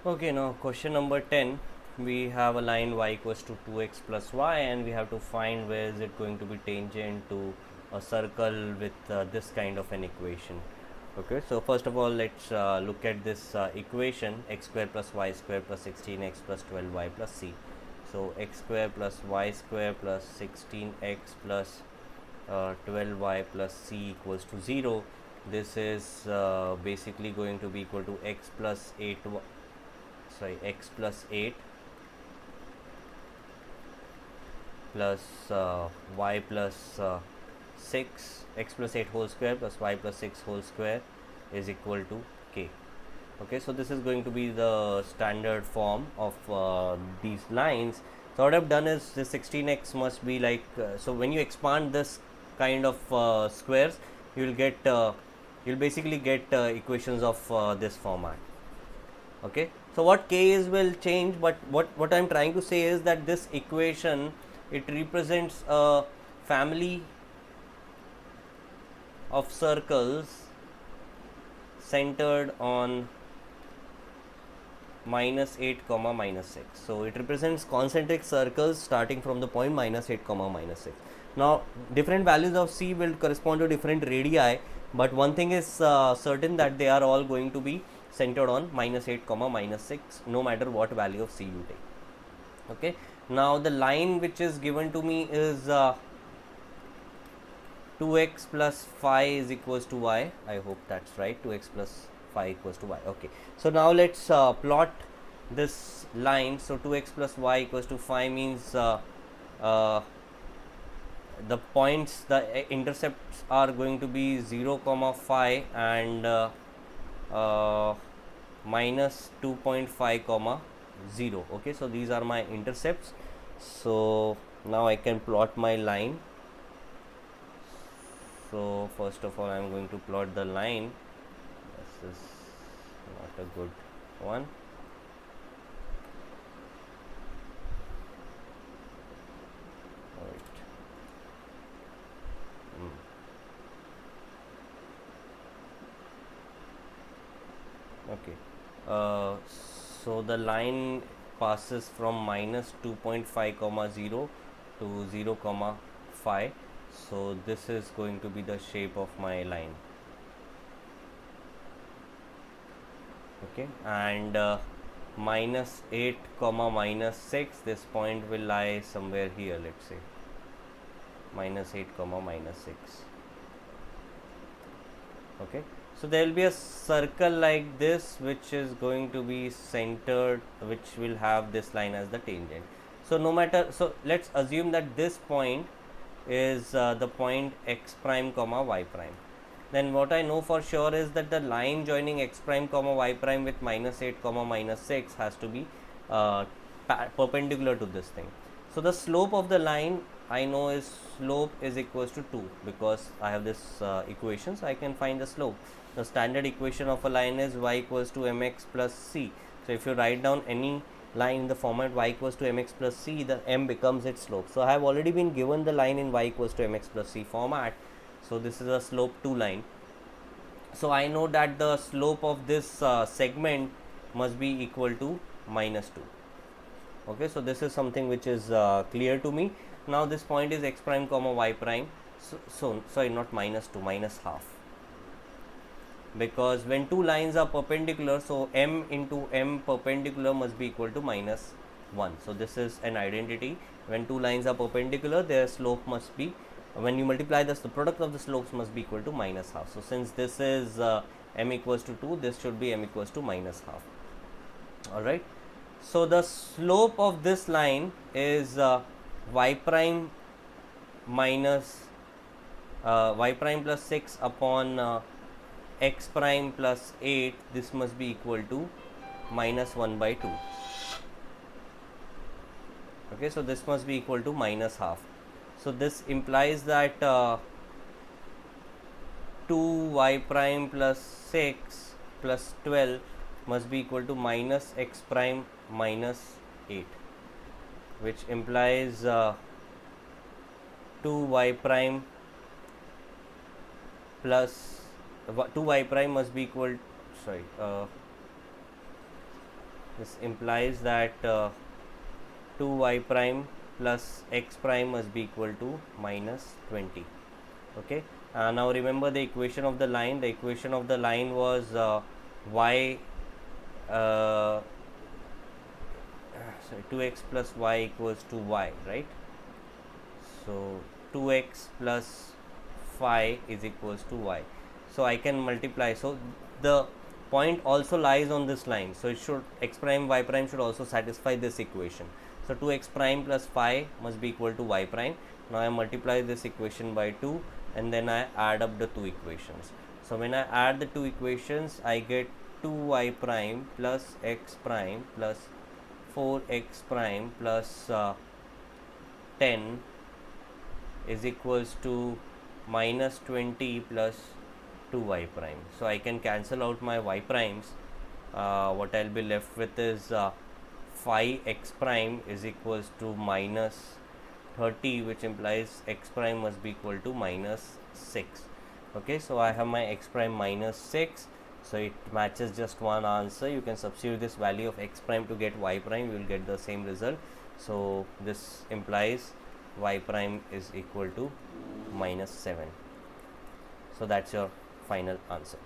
Okay, now question number 10. We have a line y equals to 2x plus y, and we have to find where is it going to be tangent to a circle with this kind of an equation. Okay, so first of all, let's look at this equation: x square plus y square plus 16x plus 12y plus c. So x square plus y square plus 16x plus 12y plus c equals to 0. This is basically going to be equal to x plus 8 x plus 8 plus y plus 6, x plus 8 whole square plus y plus 6 whole square is equal to k. Okay, so this is going to be the standard form of these lines. So what I've done is this 16x must be like, so when you expand this kind of squares, you'll basically get equations of this format. Okay, so what k is will change, but what I'm trying to say is that this equation, it represents a family of circles centered on minus 8 comma minus 6. So it represents concentric circles starting from the point minus 8 comma minus 6. Now different values of c will correspond to different radii, but one thing is certain, that they are all going to be centered on minus 8 comma minus 6 no matter what value of c you take. Okay, now the line which is given to me is 2x plus 5 is equals to y. I hope that's right. 2x plus 5 equals to y. Okay, so now let's plot this line. So 2x plus y equals to 5 means uh, the points, the intercepts are going to be 0 comma 5 and minus 2.5 comma 0. Okay, so these are my intercepts. So now I can plot my line. So first of all, I am going to plot the line. This is not a good one. Right. Okay. So the line passes from minus 2.5 comma 0 to 0 comma 5. So this is going to be the shape of my line. Okay, and minus 8 comma minus 6, this point will lie somewhere here, let's say minus 8 comma minus 6. Okay, so there will be a circle like this which is going to be centered, which will have this line as the tangent. So no matter, so let's assume that this point is the point x prime comma y prime. Then what I know for sure is that the line joining x prime comma y prime with minus 8 comma minus 6 has to be perpendicular to this thing. So the slope of the line I know is slope is equals to 2, because I have this equation, so I can find the slope. The standard equation of a line is y equals to mx plus c. So if you write down any line in the format y equals to mx plus c, the m becomes its slope. So I have already been given the line in y equals to mx plus c format. So this is a slope 2 line. So I know that the slope of this segment must be equal to minus 2. Okay, so this is something which is clear to me. Now this point is x prime comma y prime. So sorry, not minus 2, minus half, because when two lines are perpendicular, so m into m perpendicular must be equal to minus 1. So this is an identity. When two lines are perpendicular, their slope must be, when you multiply this, the product of the slopes must be equal to minus half. So since this is m equals to 2, this should be m equals to minus half. Alright, so the slope of this line is y prime minus y prime plus 6 upon x prime plus 8. This must be equal to minus 1 by 2. Okay, so this must be equal to minus half. So this implies that 2y prime plus 6 plus 12 must be equal to minus x prime minus 8, which implies 2y prime plus 2y prime must be equal, sorry, This implies that 2y prime plus x prime must be equal to minus 20. Okay, now remember the equation of the line. The equation of the line was y sorry, 2x plus y equals to y, right? So 2x plus phi is equals to y. So I can multiply. So the point also lies on this line. So it should, x prime y prime should also satisfy this equation. So 2x prime plus phi must be equal to y prime. Now I multiply this equation by 2 and then I add up the two equations. So when I add the two equations, I get 2y prime plus x prime plus 4x prime plus 10 is equals to minus 20 plus 2y prime. So I can cancel out my y primes. What I'll be left with is phi x prime is equals to minus 30, which implies x prime must be equal to minus 6. Okay, so I have my x prime minus 6. So it matches just one answer. You can substitute this value of x prime to get y prime, you will get the same result. So this implies y prime is equal to minus 7. So that's your final answer.